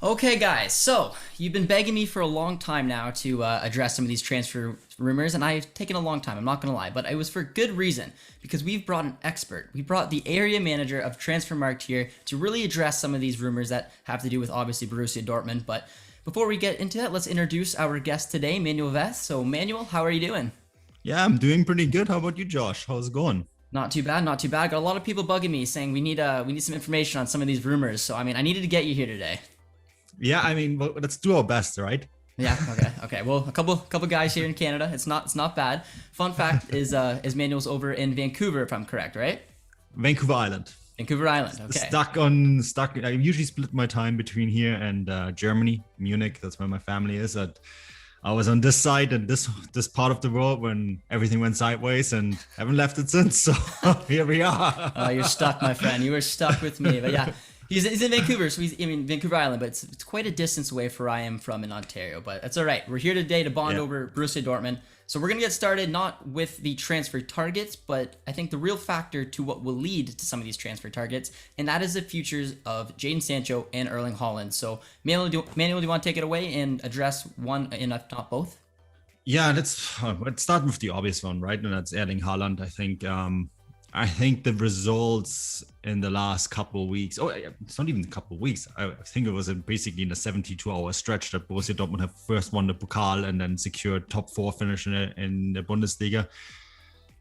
Okay, guys, so you've been begging me for a long time now to address some of these transfer rumors, and I've taken a long time, I'm not going to lie, but it was for good reason, because we've brought an expert. We brought the area manager of TransferMarkt here to really address some of these rumors that have to do with, obviously, Borussia Dortmund. But before we get into that, let's introduce our guest today, Manuel Veth. So, Manuel, how are you doing? Yeah, I'm doing pretty good. How about you, Josh? How's it going? Not too bad, not too bad. Got a lot of people bugging me saying we need some information on some of these rumors. So, I mean, I needed to get you here today. Yeah, I mean, let's do our best, right? Yeah. Okay. Well, a couple guys here in Canada. It's not bad. Fun fact is Manuel's over in Vancouver, if I'm correct, right? Vancouver Island. Vancouver Island. Okay. Stuck. I usually split my time between here and Germany, Munich. That's where my family is. I was on this side and this part of the world when everything went sideways, and haven't left it since. So here we are. Oh, you're stuck, my friend. You were stuck with me. But yeah. He's in Vancouver, so he's in Vancouver Island, but it's quite a distance away from where I am from in Ontario. But that's all right. We're here today to bond over Borussia Dortmund. So we're going to get started not with the transfer targets, but I think the real factor to what will lead to some of these transfer targets, and that is the futures of Jadon Sancho and Erling Haaland. So Manuel, do you want to take it away and address one, and if not both? Yeah, let's start with the obvious one, right? And that's Erling Haaland. I think the results in the last couple of weeks, it's not even a couple of weeks. I think it was basically in a 72-hour stretch that Borussia Dortmund have first won the Pokal and then secured top 4 finish in the Bundesliga.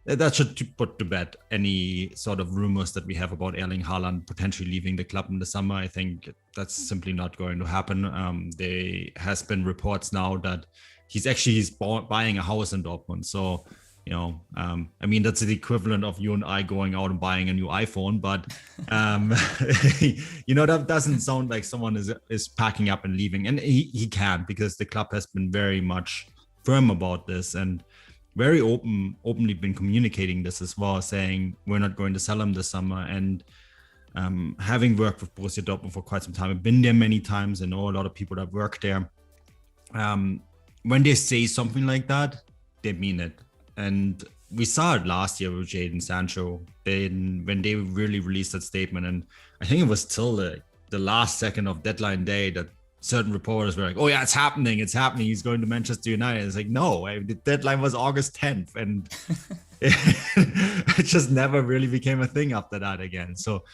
That should put to bed any sort of rumors that we have about Erling Haaland potentially leaving the club in the summer. I think that's simply not going to happen. There has been reports now that he's buying a house in Dortmund. So, I mean, that's the equivalent of you and I going out and buying a new iPhone, but, that doesn't sound like someone is packing up and leaving. And he can't, because the club has been very much firm about this and very openly been communicating this as well, saying we're not going to sell him this summer. And having worked with Borussia Dortmund for quite some time, I've been there many times. I know a lot of people that work there. When they say something like that, they mean it. And we saw it last year with Jadon Sancho when they really released that statement. And I think it was till the last second of deadline day that certain reporters were like, oh yeah, it's happening. He's going to Manchester United. It's like, no, the deadline was August 10th. And it just never really became a thing after that again. So,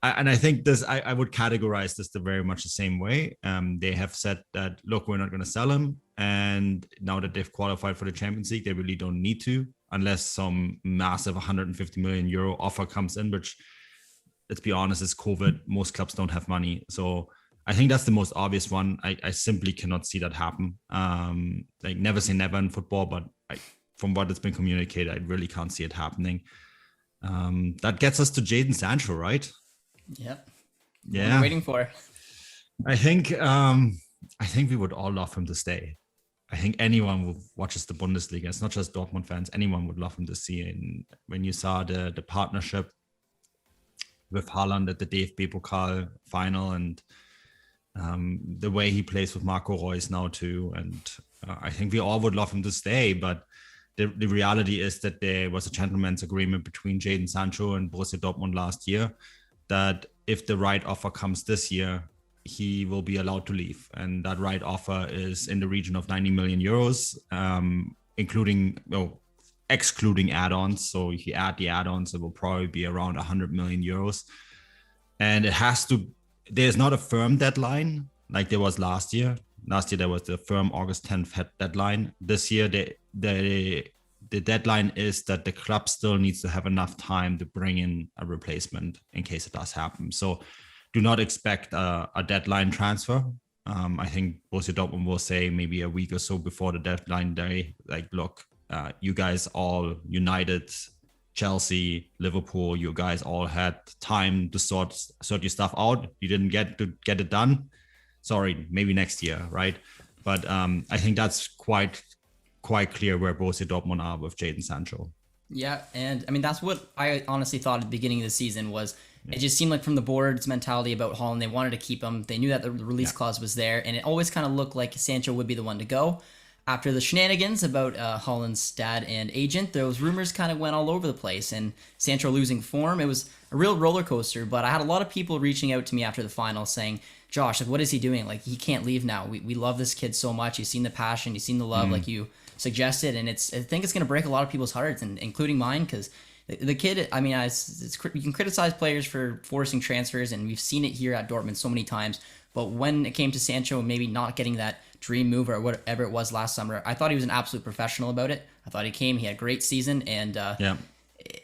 I think I would categorize this very much the same way. They have said that, look, we're not going to sell him. And now that they've qualified for the Champions League, they really don't need to, unless some massive 150 million euro offer comes in, which, let's be honest, is COVID. Most clubs don't have money. So I think that's the most obvious one. I simply cannot see that happen. Like, never say never in football, but from what has been communicated, I really can't see it happening. That gets us to Jadon Sancho, right? Yep. Yeah. What are we waiting for? I think we would all love him to stay. I think anyone who watches the Bundesliga, it's not just Dortmund fans, anyone would love him to see. And when you saw the partnership with Haaland at the DFB-pokal final, and the way he plays with Marco Reus now too, and I think we all would love him to stay. But the reality is that there was a gentleman's agreement between Jadon Sancho and Borussia Dortmund last year that if the right offer comes this year, he will be allowed to leave. And that right offer is in the region of 90 million euros, excluding add-ons. So if you add the add-ons, it will probably be around 100 million euros. And there's not a firm deadline like there was last year. Last year, there was the firm August 10th deadline. This year, the deadline is that the club still needs to have enough time to bring in a replacement in case it does happen. So do not expect a deadline transfer. I think Borussia Dortmund will say maybe a week or so before the deadline day, like, look, you guys all, United, Chelsea, Liverpool, you guys all had time to sort your stuff out. You didn't get it done. Sorry, maybe next year, right? But I think that's quite clear where Borussia Dortmund are with Jadon Sancho. Yeah, and I mean, that's what I honestly thought at the beginning of the season was. It just seemed like from the board's mentality about Haaland, they wanted to keep him. They knew that the release clause was there, and it always kind of looked like Sancho would be the one to go. After the shenanigans about Haaland's dad and agent, those rumors kind of went all over the place, and Sancho losing form, it was a real roller coaster. But I had a lot of people reaching out to me after the final saying, Josh, like, what is he doing? Like, he can't leave now. We love this kid so much. You've seen the passion, you've seen the love, like you suggested, and I think it's going to break a lot of people's hearts, and including mine, because the kid, I mean, you can criticize players for forcing transfers, and we've seen it here at Dortmund so many times. But when it came to Sancho, maybe not getting that dream move or whatever it was last summer, I thought he was an absolute professional about it. I thought he had a great season, and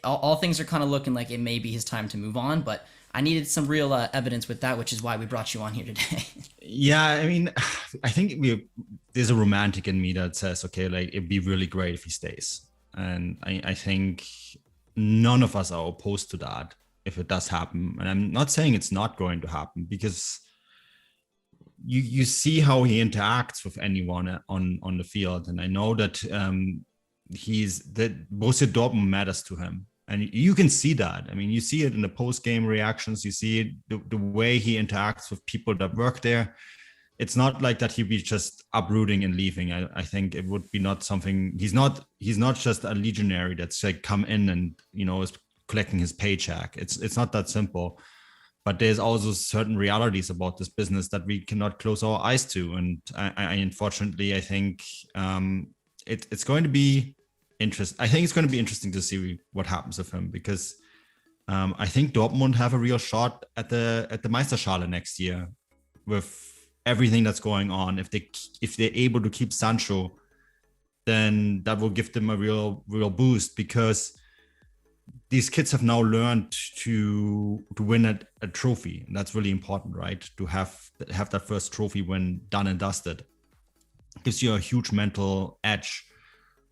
all things are kind of looking like it may be his time to move on. But I needed some real evidence with that, which is why we brought you on here today. Yeah, I mean, I think there's a romantic in me that says, okay, like it'd be really great if he stays. And I think none of us are opposed to that if it does happen. And I'm not saying it's not going to happen, because you see how he interacts with anyone on the field. And I know that Borussia Dortmund matters to him. And you can see that. I mean, you see it in the post-game reactions. You see it, the way he interacts with people that work there. It's not like that he'd be just uprooting and leaving. I think it would be not something. He's not just a legionary that's like come in and, you know, is collecting his paycheck. It's not that simple. But there's also certain realities about this business that we cannot close our eyes to. And I unfortunately, I think it's going to be interesting. I think it's going to be interesting to see what happens with him, because I think Dortmund have a real shot at the Meisterschale next year with everything that's going on. If they're able to keep Sancho, then that will give them a real boost, because these kids have now learned to win a trophy, and that's really important, right? To have that first trophy when done and dusted gives you a huge mental edge.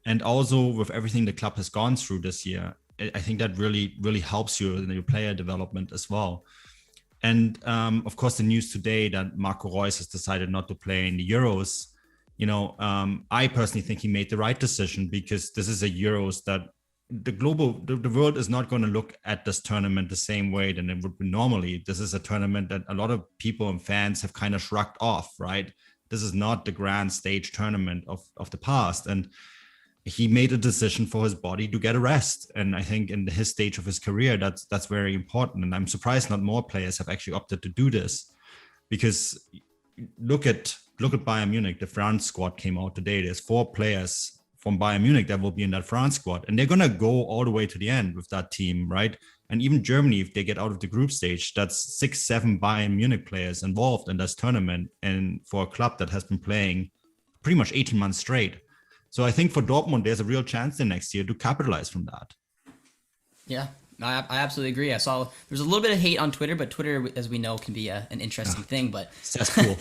And also with everything the club has gone through this year, I think that really helps you in your player development as well. And of course, the news today that Marco Reus has decided not to play in the Euros, you know, I personally think he made the right decision, because this is a Euros that the world is not going to look at this tournament the same way than it would be normally. This is a tournament that a lot of people and fans have kind of shrugged off, right? This is not the grand stage tournament of the past. And he made a decision for his body to get a rest. And I think in his stage of his career, that's very important. And I'm surprised not more players have actually opted to do this, because look at Bayern Munich. The France squad came out today. There's 4 players from Bayern Munich that will be in that France squad. And they're going to go all the way to the end with that team, right? And even Germany, if they get out of the group stage, that's 6-7 Bayern Munich players involved in this tournament. And for a club that has been playing pretty much 18 months straight. So I think for Dortmund, there's a real chance the next year to capitalize from that. Yeah, I absolutely agree. I saw there's a little bit of hate on Twitter, but Twitter, as we know, can be an interesting thing. But that's cool.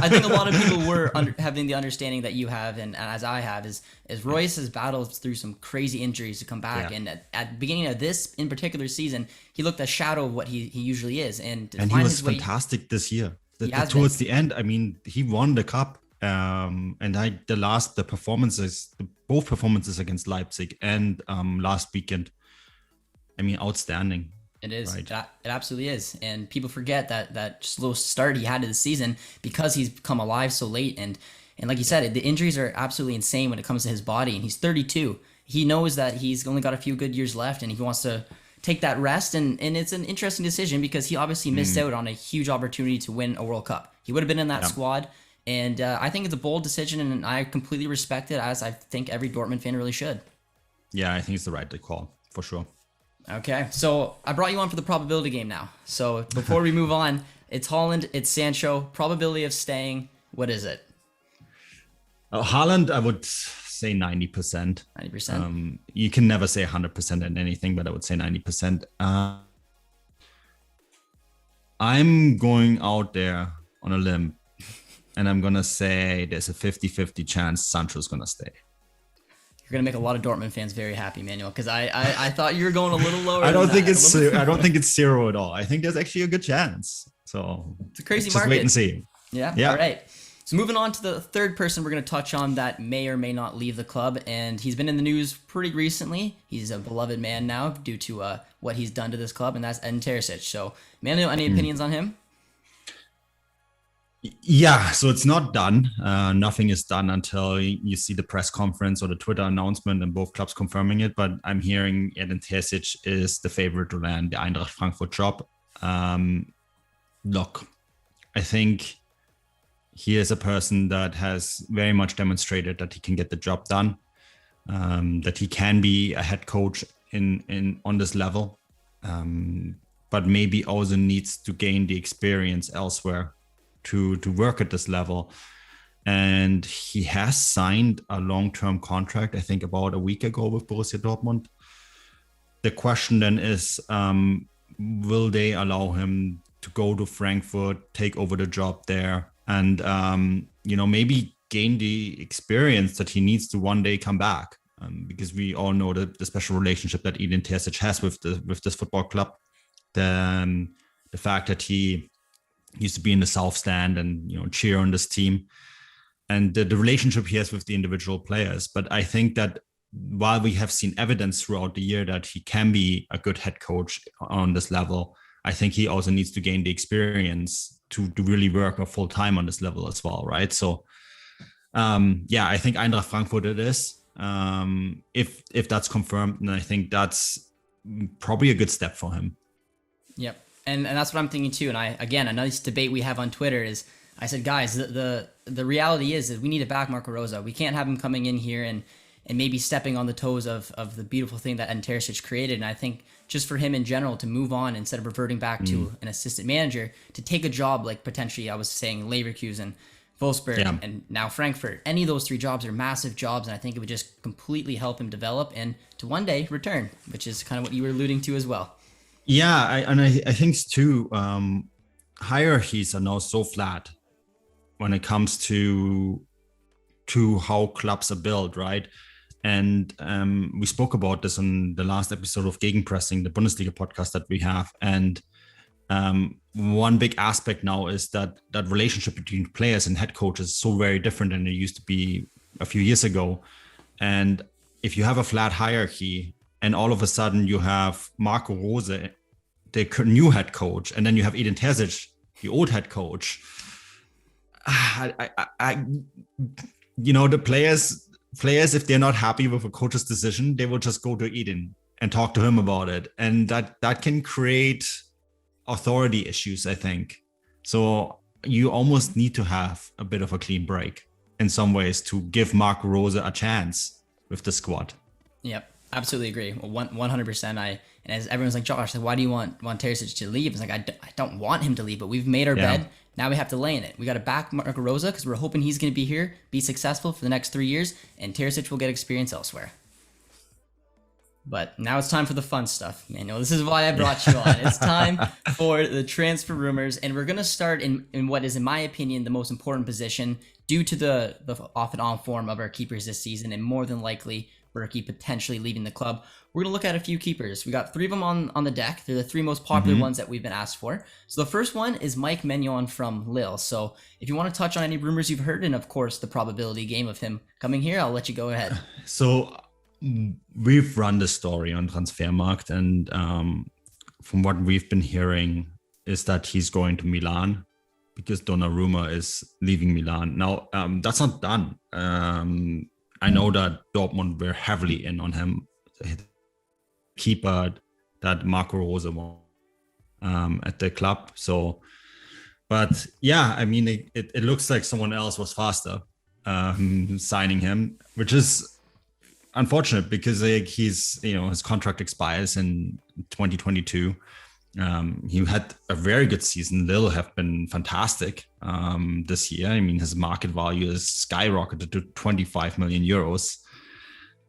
I think a lot of people were having the understanding that you have, and as I have, is Reus has battled through some crazy injuries to come back. Yeah. And at the beginning of this, in particular season, he looked a shadow of what he usually is. And he was fantastic this year. Towards the end, I mean, he won the cup. Both performances against Leipzig and last weekend, I mean, outstanding. It is. Right? It absolutely is. And people forget that slow start he had to the season because he's come alive so late. And like you said, the injuries are absolutely insane when it comes to his body. And he's 32. He knows that he's only got a few good years left, and he wants to take that rest. And it's an interesting decision, because he obviously missed out on a huge opportunity to win a World Cup. He would have been in that squad. And I think it's a bold decision, and I completely respect it, as I think every Dortmund fan really should. Yeah, I think it's the right call, for sure. Okay, so I brought you on for the probability game now. So before we move on, it's Haaland, it's Sancho. Probability of staying, what is it? Haaland, I would say 90%. 90%? You can never say 100% in anything, but I would say 90%. I'm going out there on a limb, and I'm going to say there's a 50-50 chance Sancho's going to stay. You're going to make a lot of Dortmund fans very happy, Manuel, because I thought you were going a little lower. I don't think it's zero at all. I think there's actually a good chance. So it's a crazy just market. Wait and see. Yeah. All right. So moving on to the third person we're going to touch on that may or may not leave the club, and he's been in the news pretty recently. He's a beloved man now due to what he's done to this club, and that's Edin Terzic. So, Manuel, any opinions on him? Yeah, so it's not done. Nothing is done until you see the press conference or the Twitter announcement and both clubs confirming it. But I'm hearing Edin Terzic is the favorite to land the Eintracht Frankfurt job. Look, I think he is a person that has very much demonstrated that he can get the job done, that he can be a head coach on this level, but maybe also needs to gain the experience elsewhere to work at this level. And he has signed a long-term contract, I think about a week ago, with Borussia Dortmund. The question then is, will they allow him to go to Frankfurt, take over the job there, and maybe gain the experience that he needs to one day come back? Because we all know the special relationship that Edin Terzic has with this football club. The fact that he used to be in the South Stand and cheer on this team, and the relationship he has with the individual players. But I think that while we have seen evidence throughout the year that he can be a good head coach on this level, I think he also needs to gain the experience to really work full time on this level as well, right? So, I think Eintracht Frankfurt it is. If that's confirmed, then I think that's probably a good step for him. Yep, and that's what I'm thinking too. And a nice debate we have on Twitter is, I said, guys, the reality is that we need to back Marco Rose. We can't have him coming in here and maybe stepping on the toes of the beautiful thing that Edin Terzic created. And I think just for him in general to move on instead of reverting back to an assistant manager, to take a job like potentially I was saying Leverkusen, Wolfsburg, and now Frankfurt. Any of those three jobs are massive jobs, and I think it would just completely help him develop and to one day return, which is kind of what you were alluding to as well. Yeah, I think too, hierarchies are now so flat when it comes to how clubs are built, right? And we spoke about this in the last episode of Gegenpressing, the Bundesliga podcast that we have. And one big aspect now is that relationship between players and head coaches is so very different than it used to be a few years ago. And if you have a flat hierarchy and all of a sudden you have Marco Rose, the new head coach, and then you have Edin Terzic, the old head coach, the players, if they're not happy with a coach's decision, they will just go to Edin and talk to him about it. And that can create authority issues, I think. So you almost need to have a bit of a clean break in some ways to give Marco Rose a chance with the squad. Yep, absolutely agree. 100%. And as everyone's like, Josh, why do you want Terzic to leave? It's like, I don't want him to leave, but we've made our bed. Now we have to lay in it. We got to back Marco Rose because we're hoping he's going to be here, be successful for the next 3 years, and Terzic will get experience elsewhere. But now it's time for the fun stuff, Manuel. This is why I brought you on. It's time for the transfer rumors, and we're going to start in what is, in my opinion, the most important position due to the off and on form of our keepers this season, and more than likely Berkey potentially leaving the club. We're going to look at a few keepers. We got 3 of them on the deck. They're the 3 most popular ones that we've been asked for. So the first one is Mike Maignan from Lille. So if you want to touch on any rumors you've heard, and of course the probability game of him coming here, I'll let you go ahead. So we've run the story on TransferMarkt, and from what we've been hearing is that he's going to Milan because Donnarumma is leaving Milan. Now, that's not done. I know that Dortmund were heavily in on him. Keeper that Marco Rose won at the club. So, but yeah, I mean, it looks like someone else was faster signing him, which is unfortunate because he's, his contract expires in 2022. He had a very good season. Lille have been fantastic this year. I mean, his market value is skyrocketed to 25 million euros.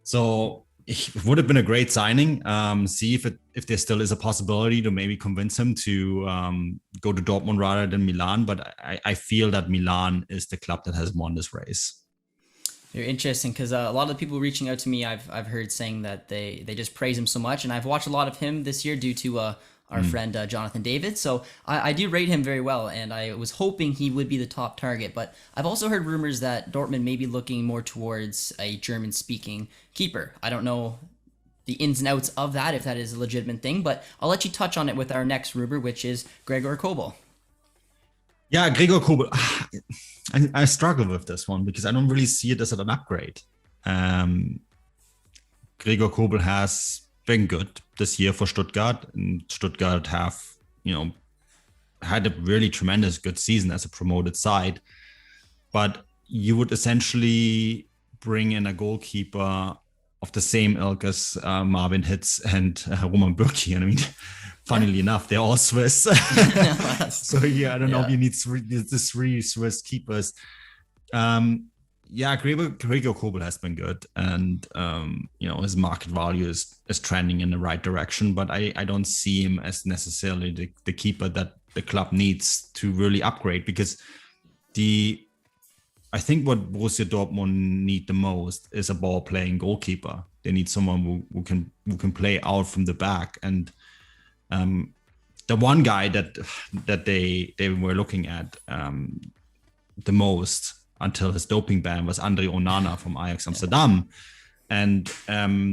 So it would have been a great signing. See if there still is a possibility to maybe convince him to go to Dortmund rather than Milan. But I feel that Milan is the club that has won this race. You're interesting because a lot of the people reaching out to me, I've heard saying that they just praise him so much, and I've watched a lot of him this year due to our friend Jonathan David. So I do rate him very well, and I was hoping he would be the top target. But I've also heard rumors that Dortmund may be looking more towards a German-speaking keeper. I don't know the ins and outs of that, if that is a legitimate thing, but I'll let you touch on it with our next rumor, which is Gregor Kobel. Yeah, Gregor Kobel. I struggle with this one because I don't really see it as an upgrade. Gregor Kobel has been good this year for Stuttgart, and Stuttgart have, had a really tremendous good season as a promoted side. But you would essentially bring in a goalkeeper of the same ilk as Marvin Hitz and Roman Bürki. And I mean, funnily enough, they're all Swiss. So yeah, I don't know if you need the three Swiss keepers. Gregor Kobel has been good, and his market value is trending in the right direction. But I don't see him as necessarily the keeper that the club needs to really upgrade, because I think what Borussia Dortmund need the most is a ball-playing goalkeeper. They need someone who can play out from the back. And the one guy that they were looking at the most until his doping ban was Andre Onana from Ajax Amsterdam, and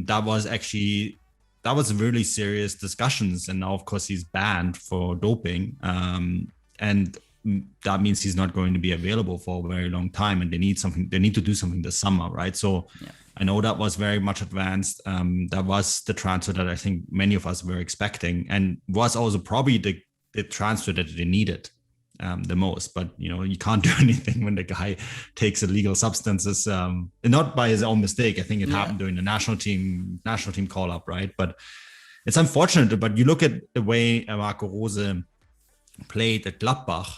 that was really serious discussions. And now, of course, he's banned for doping, and that means he's not going to be available for a very long time, and they need to do something this summer, right? So I know that was very much advanced. That was the transfer that I think many of us were expecting, and was also probably the transfer that they needed the most. But you can't do anything when the guy takes illegal substances, not by his own mistake. I think it happened during the national team call up, right? But it's unfortunate. But you look at the way Marco Rose played at Gladbach,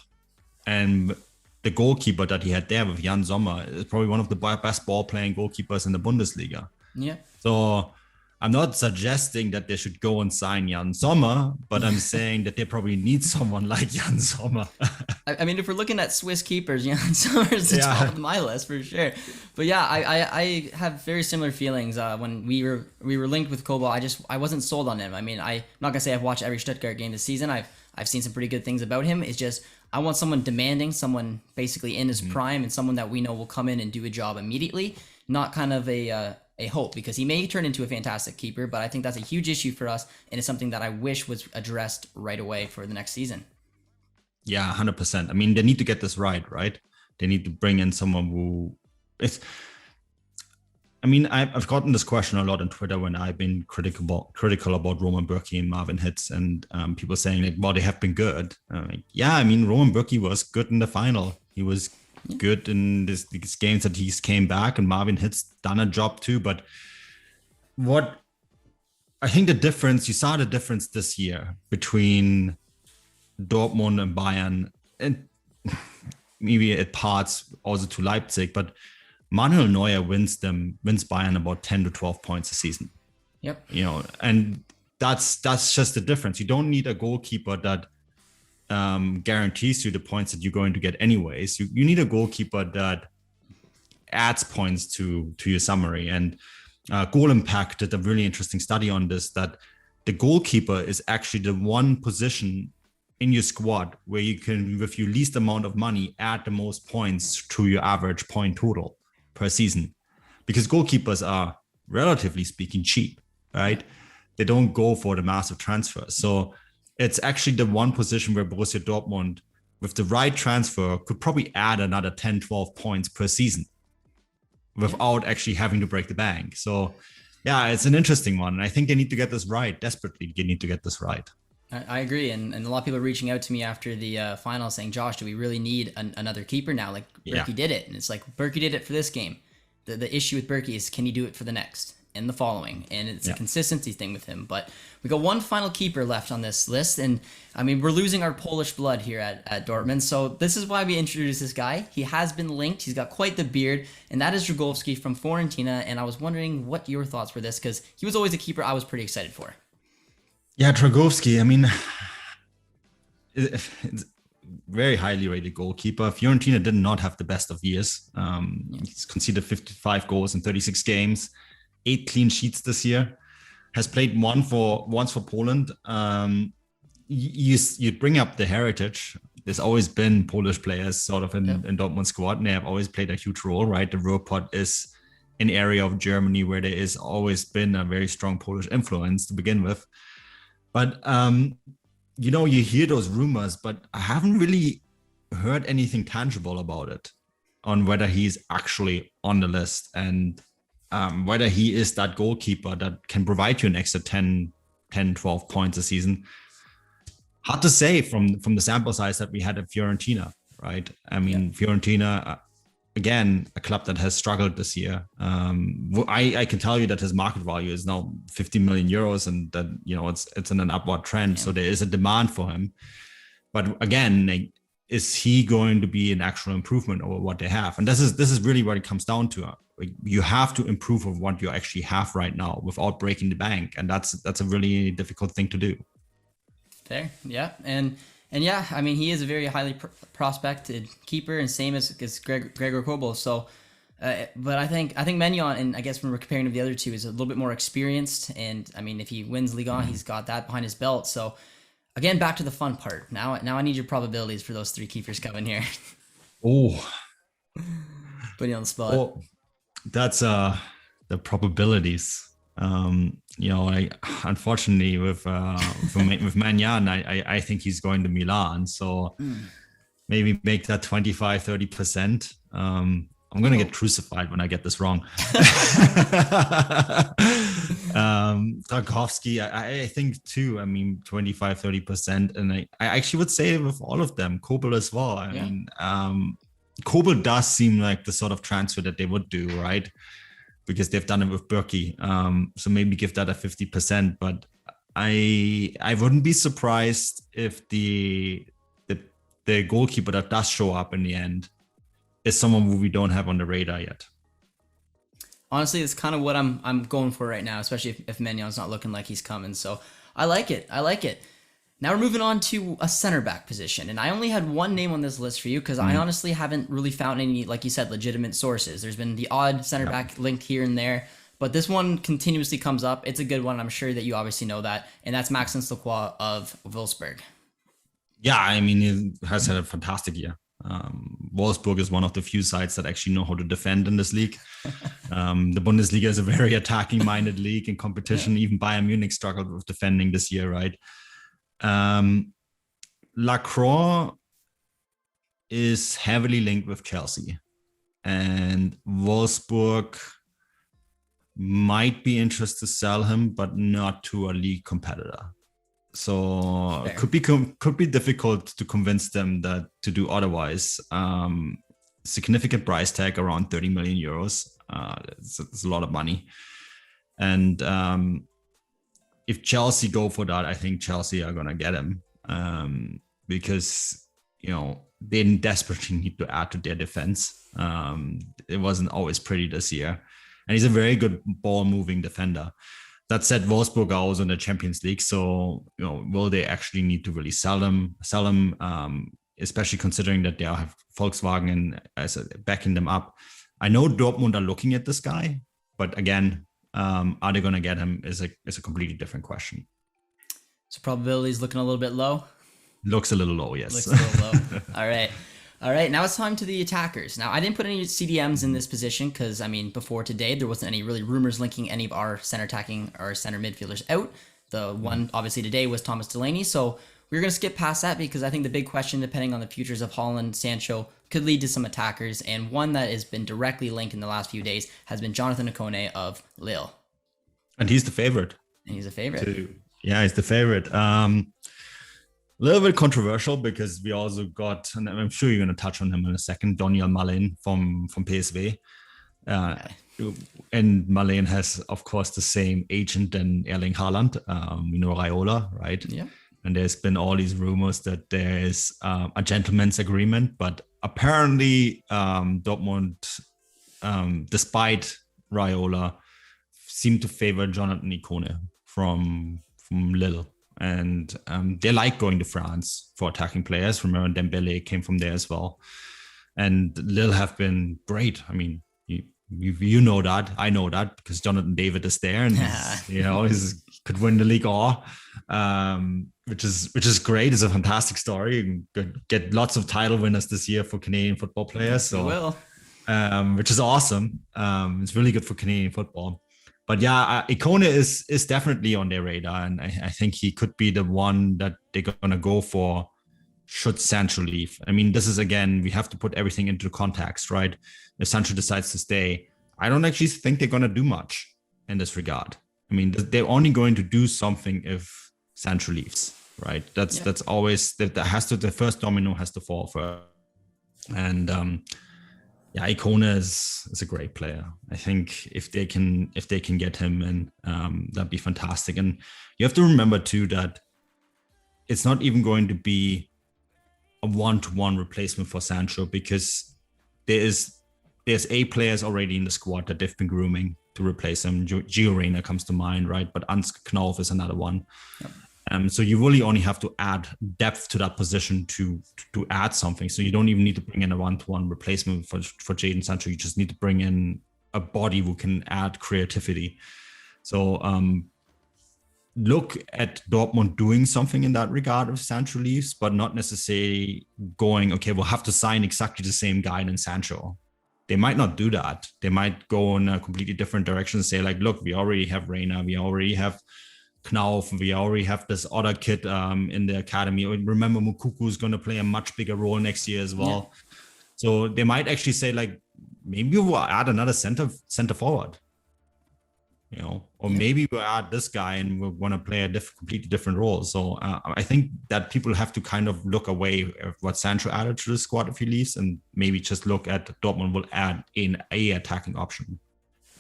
and the goalkeeper that he had there with Jan Sommer is probably one of the best ball-playing goalkeepers in the Bundesliga. Yeah. So I'm not suggesting that they should go and sign Jan Sommer, but I'm saying that they probably need someone like Jan Sommer. I mean, if we're looking at Swiss keepers, Jan Sommer is the top of my list for sure. But yeah, I have very similar feelings. When we were linked with Kobel, I wasn't sold on him. I mean, I'm not gonna say I've watched every Stuttgart game this season. I've seen some pretty good things about him. It's just I want someone demanding, someone basically in his prime, and someone that we know will come in and do a job immediately, not kind of a hope, because he may turn into a fantastic keeper, but I think that's a huge issue for us, and it's something that I wish was addressed right away for the next season. Yeah, 100%. I mean, they need to get this right? They need to bring in someone who is... I mean, I've gotten this question a lot on Twitter when I've been critical about Roman Bürki and Marvin Hitz, and people saying like, well, they have been good. I mean, Roman Bürki was good in the final. He was good in these games that he's came back, and Marvin Hitz done a job too. But what I think you saw the difference this year between Dortmund and Bayern, and maybe at parts also to Leipzig, but Manuel Neuer wins Bayern about 10 to 12 points a season. Yep. And that's just the difference. You don't need a goalkeeper that guarantees you the points that you're going to get anyways. You need a goalkeeper that adds points to your summary. And Goal Impact did a really interesting study on this, that the goalkeeper is actually the one position in your squad where you can, with your least amount of money, add the most points to your average point total per season, because goalkeepers are, relatively speaking, cheap, right? They don't go for the massive transfers. So it's actually the one position where Borussia Dortmund, with the right transfer, could probably add another 10, 12 points per season without actually having to break the bank. So yeah, it's an interesting one. And I think they need to get this right. Desperately, they need to get this right. I agree, and a lot of people are reaching out to me after the final saying, Josh, do we really need another keeper now? Like, Berkey did it, and it's like, Berkey did it for this game. The issue with Berkey is, can he do it for the next and the following? And it's a consistency thing with him. But we got one final keeper left on this list, and I mean, we're losing our Polish blood here at Dortmund, so this is why we introduced this guy. He has been linked, he's got quite the beard, and that is Dragowski from Fiorentina, and I was wondering what your thoughts were this, because he was always a keeper I was pretty excited for. Yeah, Dragowski, I mean, it's very highly rated goalkeeper. Fiorentina did not have the best of years. He's conceded 55 goals in 36 games, 8 clean sheets this year. Has played once for Poland. You bring up the heritage. There's always been Polish players sort of in Dortmund squad, and they have always played a huge role, right? The Ruhrpott is an area of Germany where there is always been a very strong Polish influence to begin with. But, you hear those rumors, but I haven't really heard anything tangible about it, on whether he's actually on the list, and whether he is that goalkeeper that can provide you an extra 10, 12 points a season. Hard to say from the sample size that we had at Fiorentina, right? I mean, Fiorentina, again, a club that has struggled this year. I can tell you that his market value is now 50 million euros, and that, you know, it's in an upward trend. So there is a demand for him. But again, like, is he going to be an actual improvement over what they have? And this is really what it comes down to. Like, you have to improve of what you actually have right now without breaking the bank, and that's a really difficult thing to do. Fair, yeah, and yeah, I mean, he is a very highly prospected keeper, and same as Gregor Kobel. So, but I think Maignan, and I guess when we're comparing to the other two, is a little bit more experienced. And I mean, if he wins Ligue 1, he's got that behind his belt. So, again, back to the fun part. Now I need your probabilities for those three keepers coming here. Oh, putting you on the spot. Oh, that's the probabilities. You know, unfortunately with Maignan, I think he's going to Milan. So maybe make that 25-30%. I'm going to get crucified when I get this wrong. Tarkowski, I think too, I mean, 25-30%. And I actually would say with all of them, Kobel as well. I mean, Kobel does seem like the sort of transfer that they would do, right? Because they've done it with Berkey. So maybe give that a 50%. But I wouldn't be surprised if the goalkeeper that does show up in the end is someone who we don't have on the radar yet. Honestly, it's kind of what I'm going for right now, especially if Maignan's not looking like he's coming. So I like it. Now we're moving on to a center back position, and I only had one name on this list for you because I honestly haven't really found any, like you said, legitimate sources. There's been the odd center back linked here and there, but this one continuously comes up. It's a good one. I'm sure that you obviously know that, and that's Maxence Lacroix of Wolfsburg. Yeah, I mean, he has had a fantastic year. Wolfsburg is one of the few sides that actually know how to defend in this league. The Bundesliga is a very attacking-minded league in competition. Even Bayern Munich struggled with defending this year, right? Lacroix is heavily linked with Chelsea, and Wolfsburg might be interested to sell him, but not to a league competitor. So it could be difficult to convince them that to do otherwise. Significant price tag around 30 million euros. It's a lot of money, and if Chelsea go for that, I think Chelsea are gonna get him because, you know, they desperately need to add to their defense. It wasn't always pretty this year, and he's a very good ball-moving defender. That said, Wolfsburg are also in the Champions League, so, you know, will they actually need to really sell him? Especially considering that they have Volkswagen and backing them up. I know Dortmund are looking at this guy, but again, are they going to get him is a completely different question. So probability is looking a little bit low. Looks a little low, yes. Looks a little low. All right. Now it's time to the attackers. Now I didn't put any CDMs in this position because, I mean, before today there wasn't any really rumors linking any of our center attacking or center midfielders out. The one obviously today was Thomas Delaney. So we're going to skip past that because I think the big question, depending on the futures of Haaland, Sancho, could lead to some attackers. And one that has been directly linked in the last few days has been Jonathan Ikone of Lille. And he's the favorite. He's the favorite. Yeah, he's the favorite. A little bit controversial because we also got, and I'm sure you're going to touch on him in a second, Daniel Malen from PSV. And Malen has, of course, the same agent than Erling Haaland, Raiola, right? Yeah. And there's been all these rumors that there is a gentleman's agreement, but apparently Dortmund, despite Raiola, seemed to favor Jonathan Ikone from Lille. And they like going to France for attacking players. Remember, Dembele came from there as well. And Lille have been great. I mean, you know that. I know that because Jonathan David is there, and he could win the league all, which is great. It's a fantastic story. Get lots of title winners this year for Canadian football players. So, which is awesome. It's really good for Canadian football. But yeah, Ikone is definitely on their radar, and I think he could be the one that they're gonna go for should Sancho leave. I mean, this is, again, we have to put everything into context, right? If Sancho decides to stay, I don't actually think they're gonna do much in this regard. I mean, they're only going to do something if Sancho leaves, right? That's always that the first domino has to fall first. And Icona is a great player. I think if they can get him in, that'd be fantastic. And you have to remember too that it's not even going to be a one-to-one replacement for Sancho, because there's A players already in the squad that they've been grooming to replace him. Gio Reyna comes to mind, right? But Ansgar Knauf is another one. Yep. So you really only have to add depth to that position to add something. So you don't even need to bring in a one-to-one replacement for Jadon Sancho. You just need to bring in a body who can add creativity. So look at Dortmund doing something in that regard if Sancho leaves, but not necessarily going, okay, we'll have to sign exactly the same guy in Sancho. They might not do that. They might go in a completely different direction and say, like, look, we already have Reyna, we already have Knauf, we already have this other kid in the academy. Remember, Moukoko is going to play a much bigger role next year as well. Yeah. So they might actually say, like, maybe we'll add another center forward. Or maybe we'll add this guy and we're going to play a completely different role. So I think that people have to kind of look away at what Sancho added to the squad if he leaves, and maybe just look at Dortmund will add in a attacking option.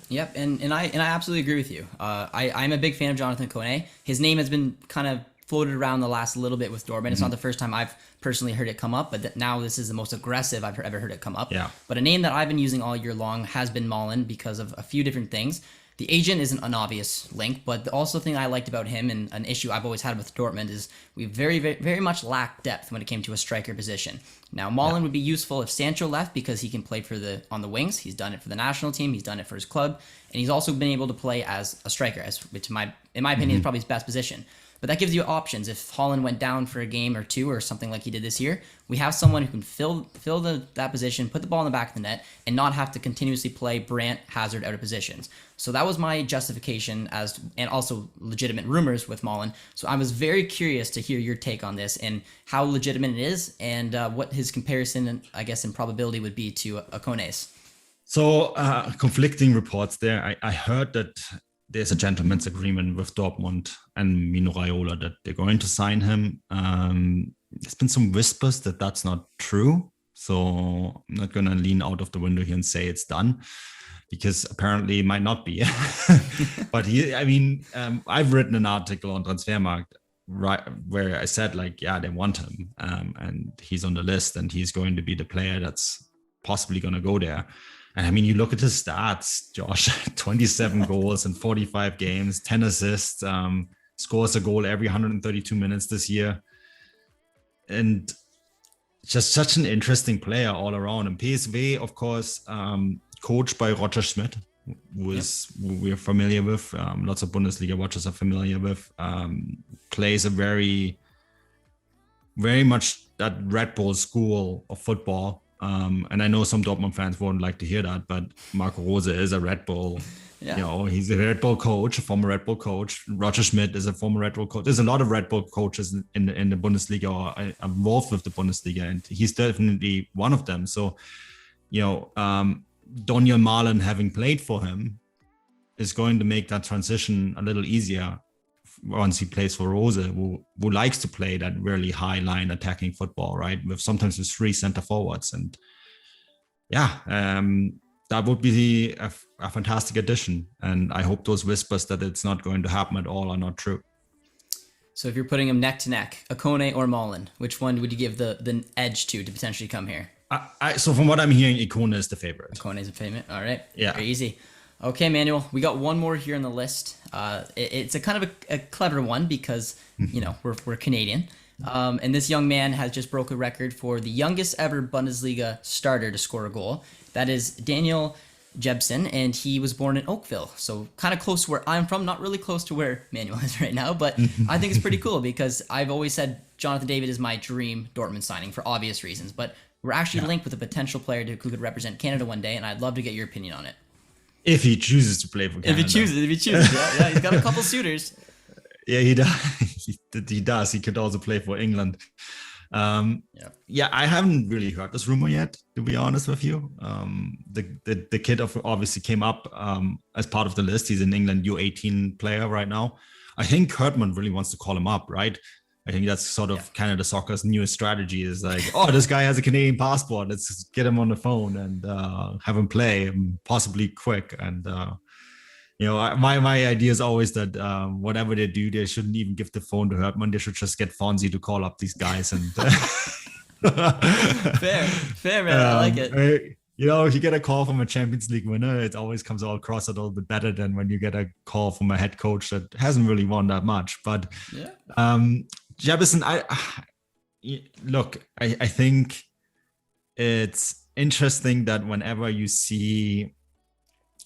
Yep, and I absolutely agree with you. I'm a big fan of Jonathan Kone. His name has been kind of floated around the last little bit with Dortmund. It's not the first time I've personally heard it come up, but now this is the most aggressive I've ever heard it come up. Yeah. But a name that I've been using all year long has been Malen because of a few different things. The agent isn't an obvious link, but the also thing I liked about him, and an issue I've always had with Dortmund, is we very, very, very much lacked depth when it came to a striker position. Now, Malen would be useful if Sancho left because he can play on the wings. He's done it for the national team. He's done it for his club, and he's also been able to play as a striker, which in my opinion is probably his best position. But that gives you options. If Haaland went down for a game or two or something like he did this year, we have someone who can fill that position, put the ball in the back of the net, and not have to continuously play Brandt, Hazard out of positions. So that was my justification and also legitimate rumors with Malen. So I was very curious to hear your take on this and how legitimate it is, and what his comparison, I guess, in probability would be to Kone's. So conflicting reports there. I heard that there's a gentleman's agreement with Dortmund and Mino Raiola that they're going to sign him. There's been some whispers that that's not true. So I'm not going to lean out of the window here and say it's done, because apparently it might not be. But I've written an article on TransferMarkt where I said, like, yeah, they want him. And he's on the list and he's going to be the player that's possibly going to go there. And I mean, you look at his stats, Josh, 27 goals in 45 games, 10 assists, scores a goal every 132 minutes this year. And just such an interesting player all around. And PSV, of course, coached by Roger Schmidt, who we're familiar with. Lots of Bundesliga watchers are familiar with. Plays a very, very much that Red Bull school of football. And I know some Dortmund fans won't like to hear that, but Marco Rose is a Red Bull. Yeah. He's a Red Bull coach, a former Red Bull coach. Roger Schmidt is a former Red Bull coach. There's a lot of Red Bull coaches in the Bundesliga or involved with the Bundesliga, and he's definitely one of them. So, Daniel Malen, having played for him, is going to make that transition a little easier once he plays for Rose, who likes to play that really high line attacking football, right? Sometimes with 3 center forwards. And that would be a fantastic addition. And I hope those whispers that it's not going to happen at all are not true. So if you're putting them neck to neck, Ikone or Malen, which one would you give the edge to potentially come here? So from what I'm hearing, Ikone is the favorite. Ikone is a favorite. All right. Yeah. Very easy. Okay, Manuel, we got one more here on the list. It's a kind of a clever one because, we're Canadian. And this young man has just broke a record for the youngest ever Bundesliga starter to score a goal. That is Daniel Jebsen, and he was born in Oakville. So kind of close to where I'm from, not really close to where Manuel is right now, but I think it's pretty cool because I've always said Jonathan David is my dream Dortmund signing for obvious reasons. But we're actually linked with a potential player who could represent Canada one day, and I'd love to get your opinion on it. If he chooses to play for Canada. If he chooses. Yeah, he's got a couple suitors. Yeah, he does. He does. He could also play for England. I haven't really heard this rumor yet, to be honest with you. The kid obviously came up as part of the list. He's an England U18 player right now. I think Kurtman really wants to call him up, right? I think that's sort of kind of the soccer's newest strategy is like, oh, this guy has a Canadian passport. Let's get him on the phone and have him play possibly quick. And, my idea is always that whatever they do, they shouldn't even give the phone to Hertman. They should just get Fonzie to call up these guys. And fair, man. I like it. If you get a call from a Champions League winner, it always comes all across a little bit better than when you get a call from a head coach that hasn't really won that much. But Jefferson, I think it's interesting that whenever you see,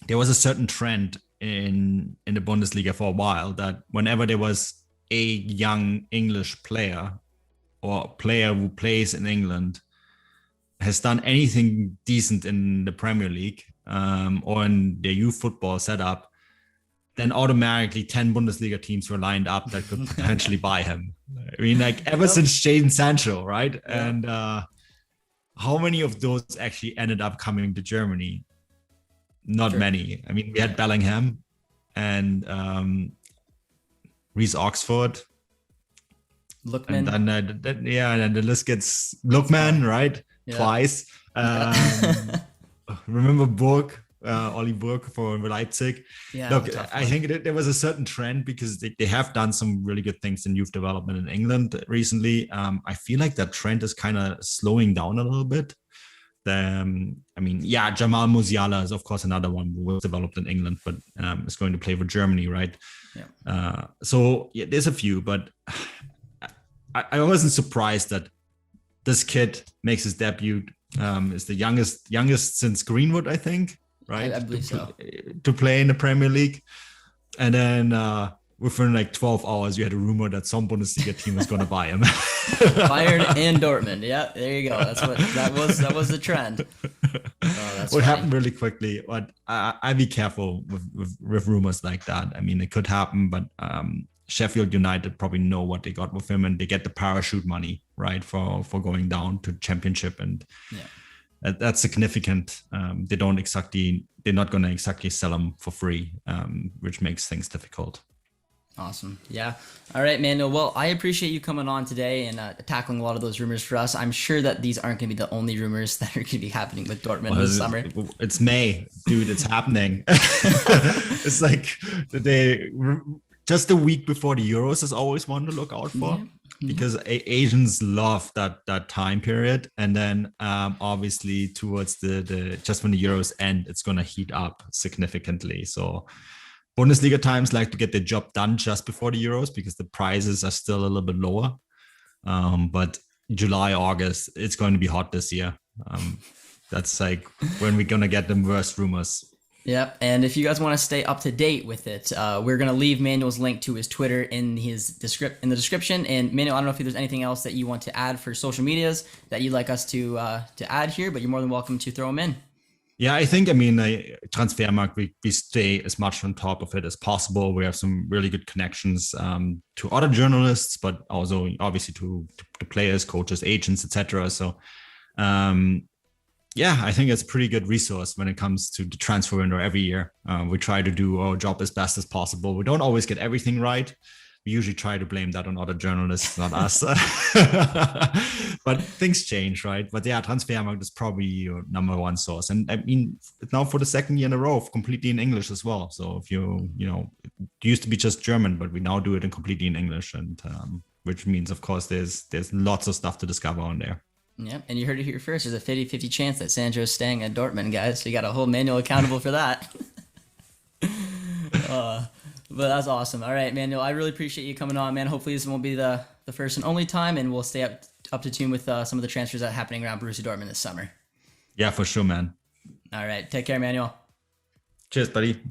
there was a certain trend in the Bundesliga for a while that whenever there was a young English player or a player who plays in England has done anything decent in the Premier League or in their youth football setup, then automatically 10 Bundesliga teams were lined up that could potentially buy him. I mean, like ever since Jadon Sancho, right? Yeah. And how many of those actually ended up coming to Germany? Not many. I mean, we had Bellingham and Reus Oxford. Lookman. And then the list gets Lookman, right? Yeah. Twice. Remember Burg, Ollie Burg for Leipzig. Yeah, look, I think there was a certain trend because they have done some really good things in youth development in England recently. I feel like that trend is kind of slowing down a little bit. Jamal Musiala is of course another one who was developed in England, but is going to play for Germany, right? Yeah. There's a few, but I wasn't surprised that this kid makes his debut. Is the youngest since Greenwood, I think, right? I believe so. To play in the Premier League, and then within like 12 hours, you had a rumor that some Bundesliga team was going to buy him. Bayern and Dortmund. Yeah, there you go. That was the trend. What happened really quickly, but I'd be careful with rumors like that. I mean, it could happen, but Sheffield United probably know what they got with him, and they get the parachute money, right, for going down to Championship, and that's significant. They're not going to exactly sell him for free, which makes things difficult. Awesome. Yeah. All right, Manuel. Well, I appreciate you coming on today and tackling a lot of those rumors for us. I'm sure that these aren't going to be the only rumors that are going to be happening with Dortmund this summer. It's May, dude. It's happening. It's like just a week before the Euros is always one to look out for, because Asians love that time period. And then obviously towards the just when the Euros end, it's going to heat up significantly. So Bundesliga times like to get the job done just before the Euros because the prices are still a little bit lower. But July, August, it's going to be hot this year. That's like when we're going to get the worst rumors. Yep, and if you guys want to stay up to date with it, we're going to leave Manuel's link to his Twitter in the description. And Manuel, I don't know if there's anything else that you want to add for social medias that you'd like us to add here, but you're more than welcome to throw them in. Yeah, I think, TransferMarkt, we stay as much on top of it as possible. We have some really good connections to other journalists, but also obviously to players, coaches, agents, etc. So, I think it's a pretty good resource when it comes to the transfer window every year. We try to do our job as best as possible. We don't always get everything right. We usually try to blame that on other journalists, not us. But things change, right? But yeah, TransferMarkt is probably your number one source. And I mean, now for the second year in a row, completely in English as well. So if it used to be just German, but we now do it completely in English. And which means, of course, there's lots of stuff to discover on there. Yep, and you heard it here first. There's a 50-50 chance that Sancho's staying at Dortmund, guys. So you got to hold Manuel accountable for that. But that's awesome. All right, Manuel, I really appreciate you coming on, man. Hopefully this won't be the first and only time, and we'll stay up to tune with some of the transfers that are happening around Borussia Dortmund this summer. Yeah, for sure, man. All right, take care, Manuel. Cheers, buddy.